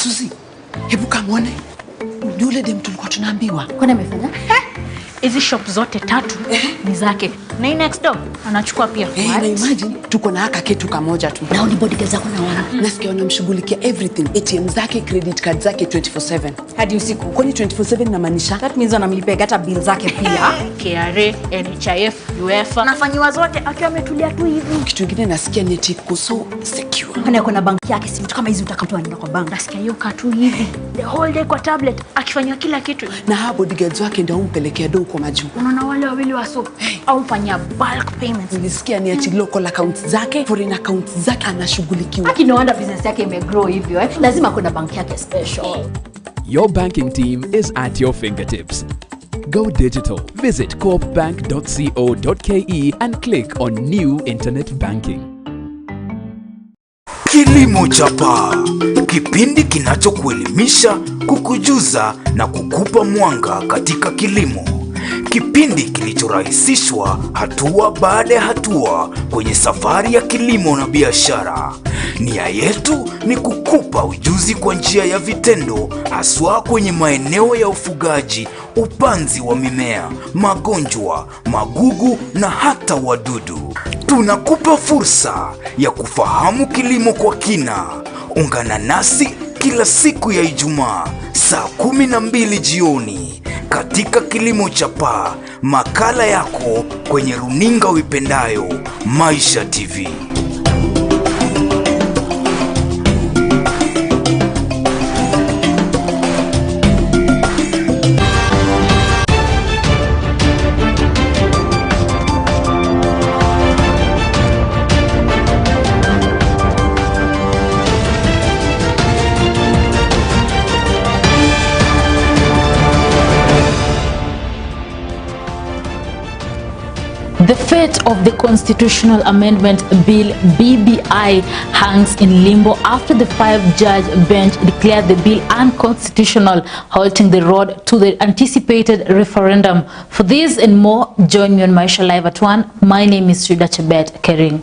Suzi, hebu kamwone. Ni ule dem tulikuwa tunaambiwa. Kwani amefanya? Hizi shop zote 3 ni zake. Na hii next door anachukua pia. Na imagine tuko na haka kitu kamoja tu. Na ni bodyguard zako na wana. Nasikia wanamshughulikia everything. ATM zake, credit card zake 24/7. Hadi usiku. Kwani 24/7 inamaanisha? That means wanamlipia hata bill zake pia. KRA, NHIF, UEFA. Nafanywa zote akiwa ametulia tu hivi. Kitu kingine nasikia ni eti so secure. Kwani kuna bank yake, si vitu kama hizi utakatoa nenda kwa bank. Nasikia hiyo katu hivi. The whole day kwa tablet akifanywa kila kitu. Na hao bodyguards wake ndio umpelekea do kwa majuu. Unaona wale wawili wa soap au mfanyia bulk payments. Nilisikia ni ati local accounts zake, foreign accounts zake anashughulikiwa. Haki no wonder business yake imegrow hivyo. Lazima kuna bank yake special. Your banking team is at your fingertips. Go digital. Visit coopbank.co.ke and click on New Internet Banking. Kilimo Chapa, kipindi kinachokuelimisha, kukujuza na kukupa mwanga katika kilimo. Kipindi kilichorahisishwa hatua baada ya hatua kwenye safari ya kilimo na biashara. Nia yetu ni kukupa ujuzi kwa njia ya vitendo, haswa kwenye maeneo ya ufugaji, upanzi wa mimea, magonjwa, magugu na hata wadudu. Tunakupa fursa ya kufahamu kilimo kwa kina. Ungana nasi kila siku ya Ijumaa saa 12 jioni katika Kilimo Chapa, makala yako kwenye runinga uipendayo, Maisha TV. The fate of the Constitutional Amendment Bill BBI hangs in limbo after the 5-judge bench declared the bill unconstitutional, halting the road to the anticipated referendum. For this and more, join me on Maisha Live at 1. My name is Maisha Tv.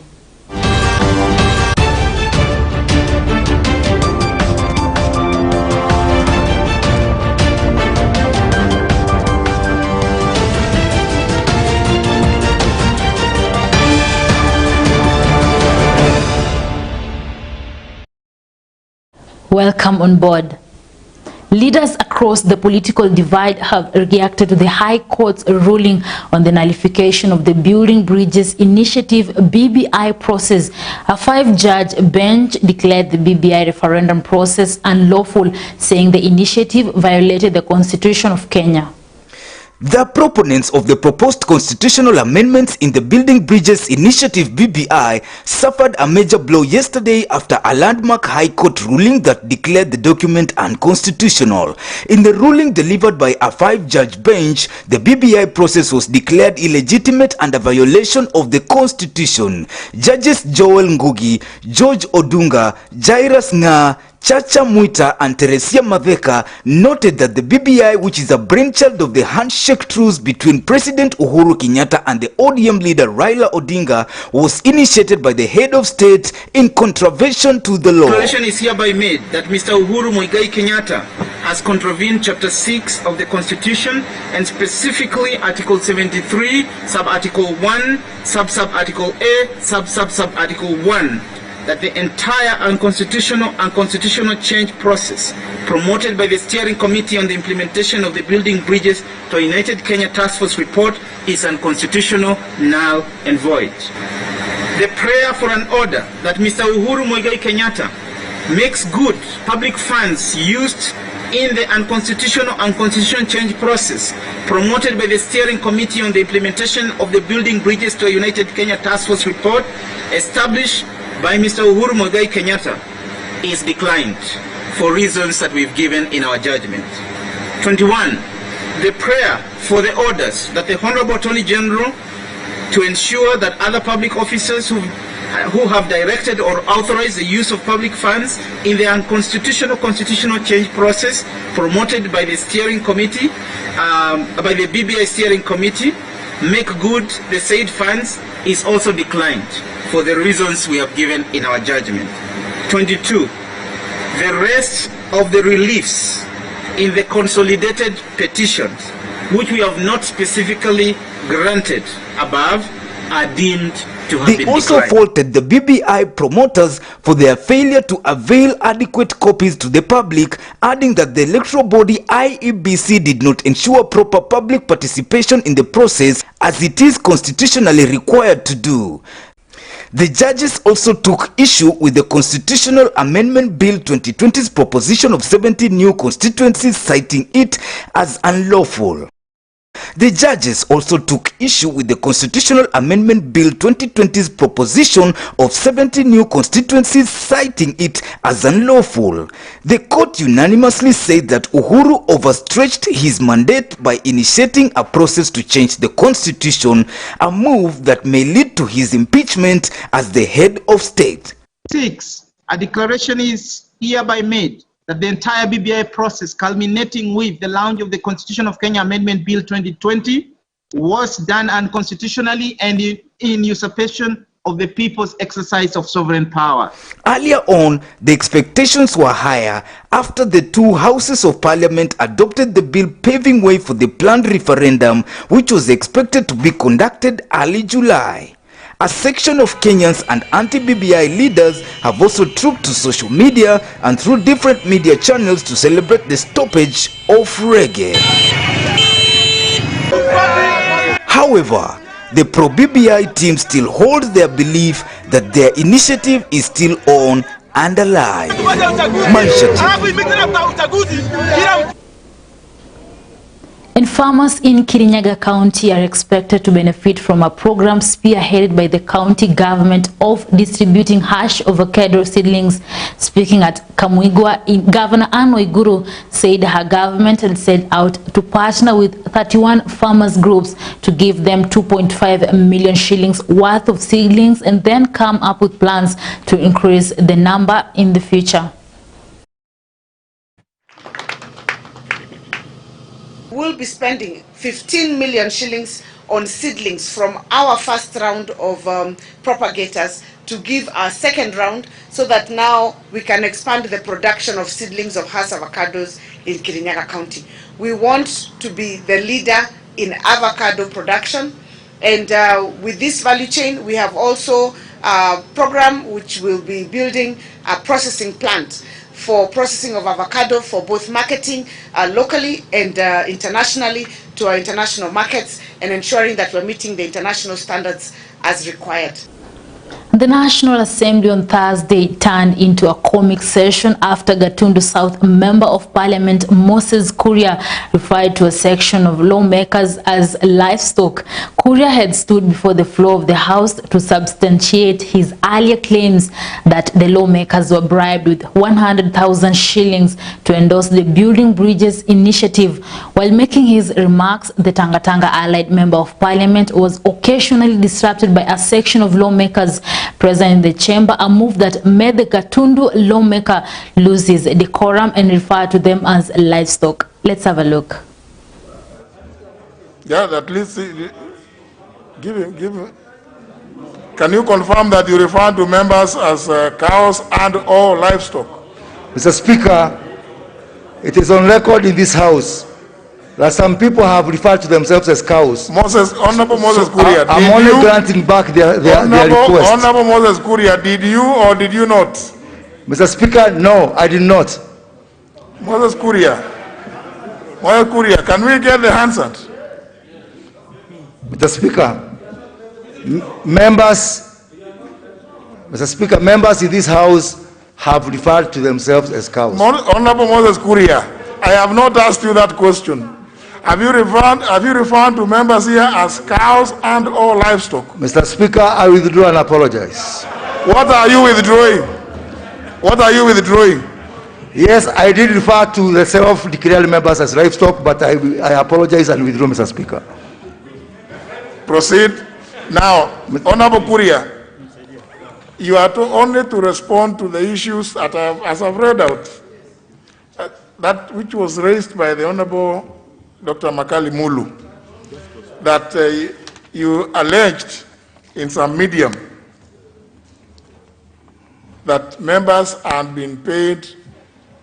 Welcome on board. Leaders across the political divide have reacted to the High Court's ruling on the nullification of the Building Bridges Initiative BBI process. A 5-judge bench declared the BBI referendum process unlawful, saying the initiative violated the Constitution of Kenya. The proponents of the proposed constitutional amendments in the Building Bridges Initiative BBI suffered a major blow yesterday after a landmark High Court ruling that declared the document unconstitutional. In the ruling delivered by a 5-judge bench, the BBI process was declared illegitimate and a violation of the Constitution. Judges Joel Ngugi, George Odunga, Jairus Nga, Chacha Muita and Teresia Maveka noted that the BBI, which is a brainchild of the handshake truce between President Uhuru Kenyatta and the ODM leader Raila Odinga, was initiated by the head of state in contravention to the law. Declaration is hereby made that Mr. Uhuru Muigai Kenyatta has contravened Chapter 6 of the Constitution and specifically Article 73, Sub-Article 1, Sub-Article A, Sub-Article 1. That the entire unconstitutional change process promoted by the Steering Committee on the Implementation of the Building Bridges to a United Kenya Task Force report is unconstitutional, null and void. The prayer for an order that Mr. Uhuru Muigai Kenyatta makes good public funds used in the unconstitutional change process promoted by the Steering Committee on the Implementation of the Building Bridges to a United Kenya Task Force report established by Mr. Uhuru Muigai Kenyatta is declined for reasons that we've given in our judgment. 21. The prayer for the orders that the Honorable Attorney General to ensure that other public officers who have directed or authorized the use of public funds in the unconstitutional constitutional change process promoted by the Steering Committee, by the BBI Steering Committee, make good the said funds is also declined for the reasons we have given in our judgment. 22. The rest of the reliefs in the consolidated petitions, which we have not specifically granted above, are deemed to have been They also declined. faulted the BBI promoters for their failure to avail adequate copies to the public, adding that the electoral body IEBC did not ensure proper public participation in the process as it is constitutionally required to do. The judges also took issue with the Constitutional Amendment Bill 2020's proposition of 70 new constituencies, citing it as unlawful. The judges also took issue with the Constitutional Amendment Bill 2020's proposition of 70 new constituencies, citing it as unlawful. The court unanimously said that Uhuru overstretched his mandate by initiating a process to change the constitution, a move that may lead to his impeachment as the head of state. 6. A declaration is hereby made that the entire BBI process, culminating with the launch of the Constitution of Kenya Amendment Bill 2020, was done unconstitutionally and in usurpation of the people's exercise of sovereign power. Earlier on, the expectations were higher after the two houses of parliament adopted the bill, paving way for the planned referendum, which was expected to be conducted early July. A section of Kenyans and anti-BBI leaders have also trooped to social media and through different media channels to celebrate the stoppage of reggae. However, the pro-BBI team still holds their belief that their initiative is still on and alive. Maisha Tv. And farmers in Kirinyaga County are expected to benefit from a program spearheaded by the county government of distributing hash avocado seedlings. Speaking at Kamwigwa, Governor Anne Waiguru said her government had set out to partner with 31 farmers groups to give them 2.5 million shillings worth of seedlings and then come up with plans to increase the number in the future. We'll be spending 15 million shillings on seedlings from our first round of propagators to give our second round, so that now we can expand the production of seedlings of hass avocados in Kirinyaga County. We want to be the leader in avocado production, and with this value chain we have also a program which will be building a processing plant for processing of avocado for both marketing locally and internationally to our international markets, and ensuring that we're meeting the international standards as required. The National Assembly on Thursday turned into a comic session after Gatundu South Member of Parliament Moses Kuria referred to a section of lawmakers as livestock. Kuria had stood before the floor of the House to substantiate his earlier claims that the lawmakers were bribed with 100,000 shillings to endorse the Building Bridges initiative. While making his remarks, the Tanga Tanga allied Member of Parliament was occasionally disrupted by a section of lawmakers present in the chamber, a move that made the Gatundu lawmaker lose his decorum and refer to them as livestock. Let's have a look. Yeah, at least give him. Can you confirm that you refer to members as cows and or livestock? Mr. Speaker, it is on record in this House that some people have referred to themselves as cows. Honorable Moses Kuria, I'm only granting back their request. Honorable Moses Kuria, did you or did you not? Mr. Speaker, no, I did not. Moses Kuria, can we get the answer? Mr. Speaker, members in this House have referred to themselves as cows. Honorable Moses Kuria, I have not asked you that question. Have you referred to members here as cows and or livestock? Mr. Speaker, I withdraw and apologize. What are you withdrawing? What are you withdrawing? Yes, I did refer to the self-declared members as livestock, but I apologize and withdraw, Mr. Speaker. Proceed. Now, Honorable Kuria, you are only to respond to the issues that as I've read out, that which was raised by the Honorable Dr. Makali Mulu, that you alleged in some medium that members had been paid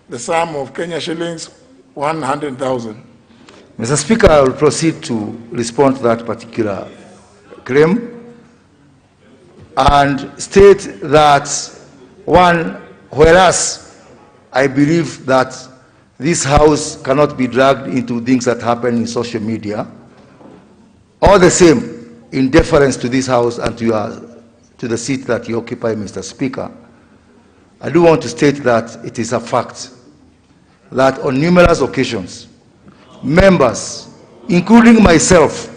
the sum of Kenya shillings 100,000. Mr. Speaker, I will proceed to respond to that particular claim and state that, one, whereas I believe that this House cannot be dragged into things that happen in social media, all the same, in deference to this House and to the seat that you occupy, Mr. Speaker, I do want to state that it is a fact that on numerous occasions, members, including myself,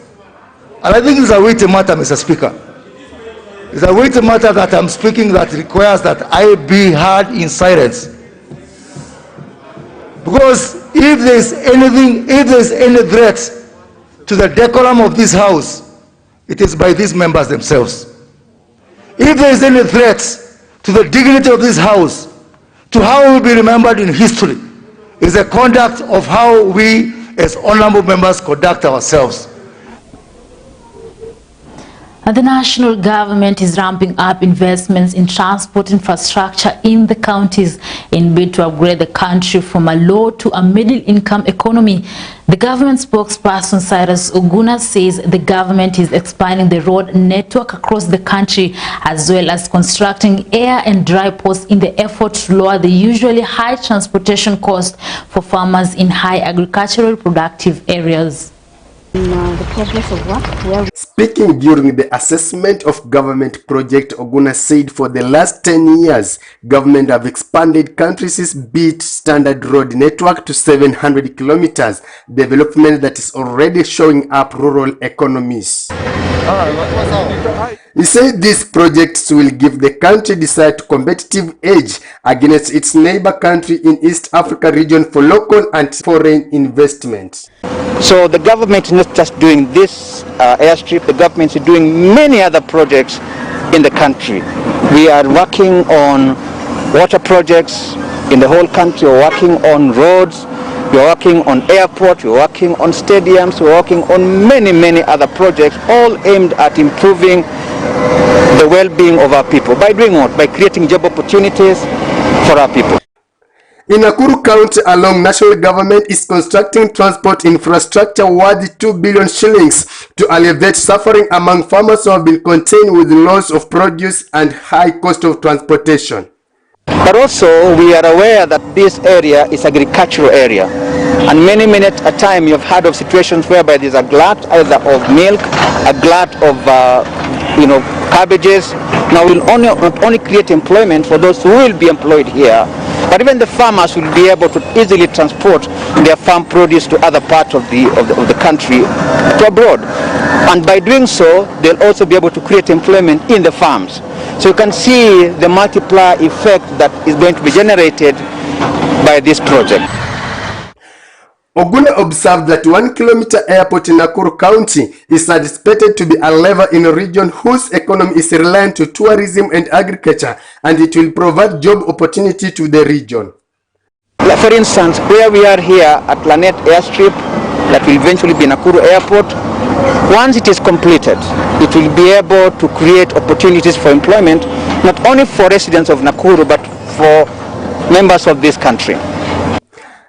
and I think it's a weighty matter, Mr. Speaker. It's a weighty matter that I'm speaking that requires that I be heard in silence. Because if there's any threat to the decorum of this House, it is by these members themselves. If there is any threat to the dignity of this House, to how we will be remembered in history, is the conduct of how we as honorable members conduct ourselves. And the national government is ramping up investments in transport infrastructure in the counties in bid to upgrade the country from a low to a middle-income economy. The government spokesperson Cyrus Oguna says the government is expanding the road network across the country as well as constructing air and dry ports in the effort to lower the usually high transportation cost for farmers in high agricultural productive areas. The progress of work. Speaking during the assessment of government project, Oguna said for the last 10 years, government have expanded country's bit standard road network to 700 kilometers, development that is already showing up rural economies. He said these projects will give the country desired competitive edge against its neighbor country in East Africa region for local and foreign investment. So the government is not just doing this airstrip, the government is doing many other projects in the country. We are working on water projects in the whole country, we're working on roads, we're working on airports, we're working on stadiums, we're working on many other projects, all aimed at improving the well-being of our people. By doing what? By creating job opportunities for our people. In Nakuru County alone, national government is constructing transport infrastructure worth 2 billion shillings to alleviate suffering among farmers who have been contained with loss of produce and high cost of transportation. But also we are aware that this area is agricultural area, and many at a time you have heard of situations whereby there's a glut either of milk, a glut of cabbages. Now we'll not only create employment for those who will be employed here, but even the farmers will be able to easily transport their farm produce to other parts of the country, to abroad. And by doing so, they'll also be able to create employment in the farms. So you can see the multiplier effect that is going to be generated by this project. Oguna observed that 1 kilometer airport in Nakuru County is anticipated to be a lever in a region whose economy is reliant to tourism and agriculture, and it will provide job opportunity to the region. For instance, where we are here at Lanet Airstrip, that will eventually be Nakuru Airport, once it is completed, it will be able to create opportunities for employment, not only for residents of Nakuru, but for members of this country.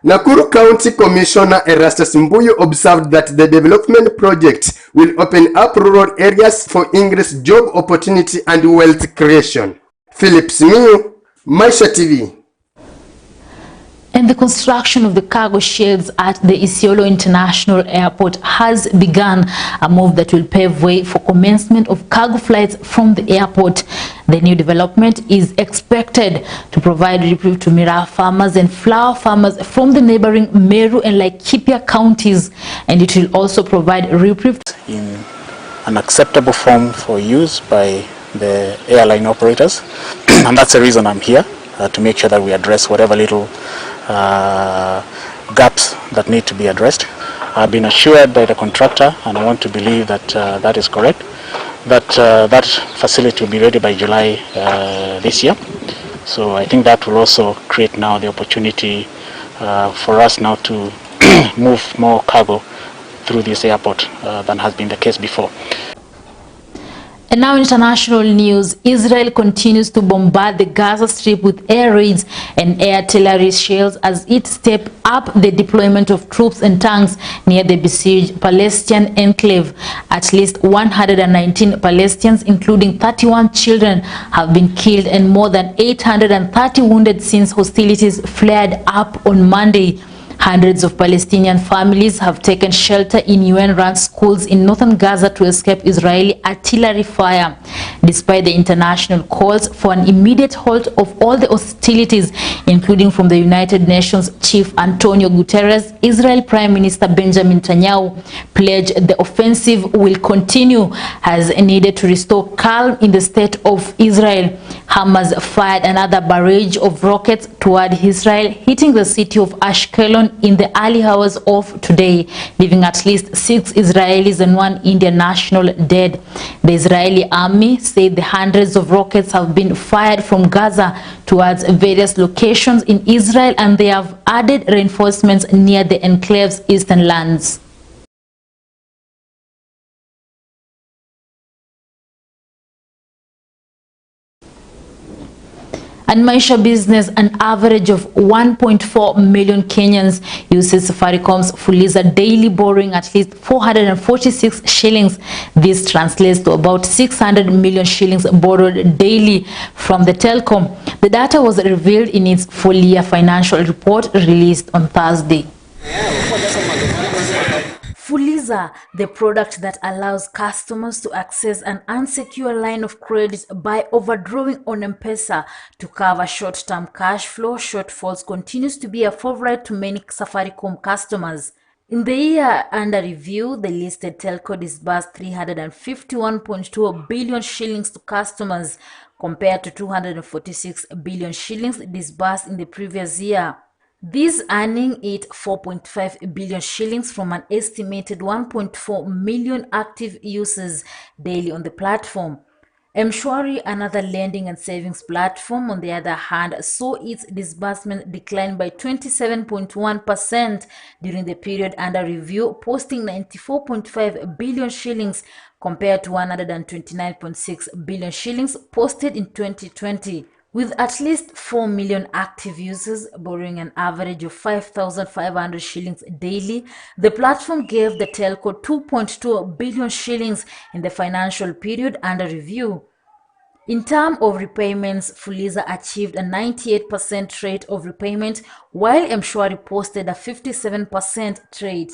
Nakuru County Commissioner Erastus Mbuyu observed that the development project will open up rural areas for increased job opportunity and wealth creation. Philip Simiyu, Maisha TV. And the construction of the cargo sheds at the Isiolo International Airport has begun, a move that will pave way for commencement of cargo flights from the airport. The new development is expected to provide reprieve to Mira farmers and flower farmers from the neighboring Meru and Laikipia counties, and it will also provide reprieve in an acceptable form for use by the airline operators. And that's the reason I'm here, to make sure that we address whatever little gaps that need to be addressed. I've been assured by the contractor, and I want to believe that that is correct, that that facility will be ready by July this year. So I think that will also create now the opportunity for us now to move more cargo through this airport than has been the case before. And now international news. Israel continues to bombard the Gaza Strip with air raids and artillery shells as it steps up the deployment of troops and tanks near the besieged Palestinian enclave. At least 119 Palestinians, including 31 children, have been killed and more than 830 wounded since hostilities flared up on Monday. Hundreds of Palestinian families have taken shelter in UN-run schools in northern Gaza to escape Israeli artillery fire. Despite the international calls for an immediate halt of all the hostilities, including from the United Nations Chief Antonio Guterres, Israel Prime Minister Benjamin Netanyahu pledged the offensive will continue as needed to restore calm in the state of Israel. Hamas fired another barrage of rockets toward Israel, hitting the city of Ashkelon in the early hours of today, leaving at least 6 Israelis and 1 Indian national dead. The Israeli army said the hundreds of rockets have been fired from Gaza towards various locations in Israel, and they have added reinforcements near the enclave's eastern lands. And Maisha Business, an average of 1.4 million Kenyans uses Safaricom's Fuliza daily, borrowing at least 446 shillings. This translates to about 600 million shillings borrowed daily from the telecom. The data was revealed in its full-year financial report released on Thursday. Fuliza, the product that allows customers to access an unsecured line of credit by overdrawing on M-Pesa to cover short-term cash flow shortfalls, continues to be a favorite to many Safaricom customers. In the year under review, the listed telco disbursed 351.2 billion shillings to customers compared to 246 billion shillings disbursed in the previous year. This earning it 4.5 billion shillings from an estimated 1.4 million active users daily on the platform. M-Shwari, another lending and savings platform, on the other hand, saw its disbursement decline by 27.1% during the period under review, posting 94.5 billion shillings compared to 129.6 billion shillings posted in 2020. With at least 4 million active users borrowing an average of 5,500 shillings daily, the platform gave the telco 2.2 billion shillings in the financial period under review. In terms of repayments, Fuliza achieved a 98% rate of repayment, while M-Shwari posted a 57% rate.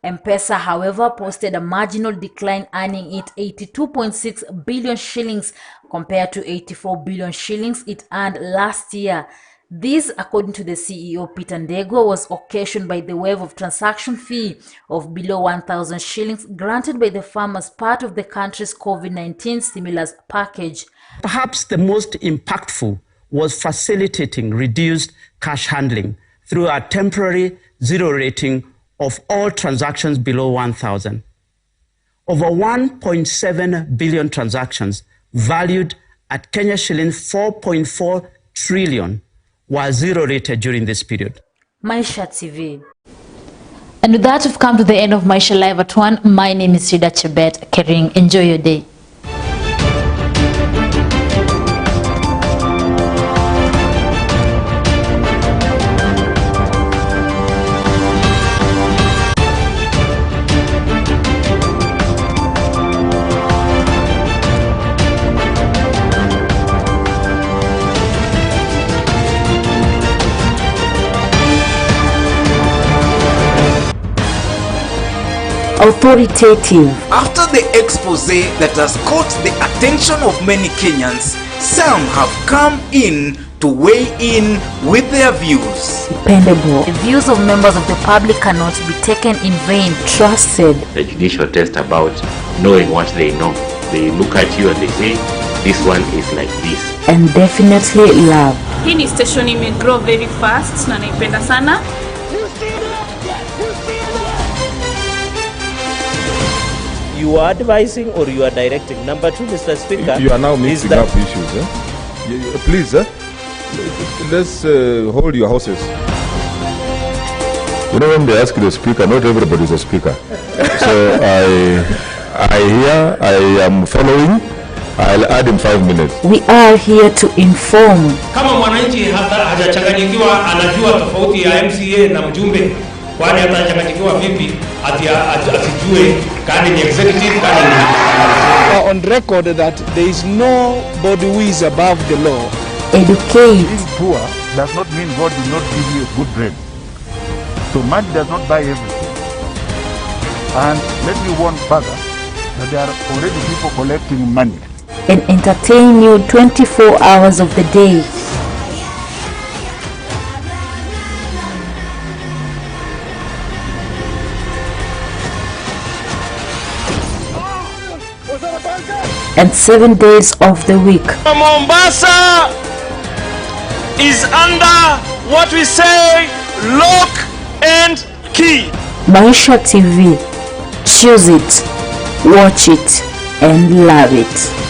M-Pesa, however, posted a marginal decline, earning it 82.6 billion shillings compared to 84 billion shillings it earned last year. This, according to the CEO Peter Ndegwa, was occasioned by the wave of transaction fee of below 1,000 shillings granted by the firm as part of the country's COVID-19 stimulus package. Perhaps the most impactful was facilitating reduced cash handling through a temporary zero rating of all transactions below 1,000. Over 1.7 billion transactions valued at Kenya shillings 4.4 trillion were zero rated during this period. Maisha TV. And with that, we've come to the end of Maisha Live at 1. My name is Sida Chebet Kering. Enjoy your day. Authoritative. After the expose that has caught the attention of many Kenyans, some have come in to weigh in with their views. Dependable. The views of members of the public cannot be taken in vain. Trusted. The judicial test about knowing what they know. They look at you and they say, this one is like this. And definitely love. Hii ni station imegrow very fast na naipenda sana. You are advising or you are directing. Number 2, Mr. Speaker. You are now mixing up issues. Please, let's hold your horses. You know, when they ask the speaker, not everybody is a speaker. So I hear, I am following. I'll add in 5 minutes. We are here to inform. Kama mwananchi hajachanganyikiwa, anajua tofauti ya MCA na mjumbe, kwani atachanganyikiwa vipi asijue kani ni executive kani ni on record that there is nobody who is above the law. Educate. Being poor does not mean God will not give you a good brain. So money does not buy everything. And let me warn further that there are already people collecting money And entertain you 24 hours of the day. And 7 days of the week. Mombasa is under what we say lock and key. Maisha TV. Choose it, watch it, and love it.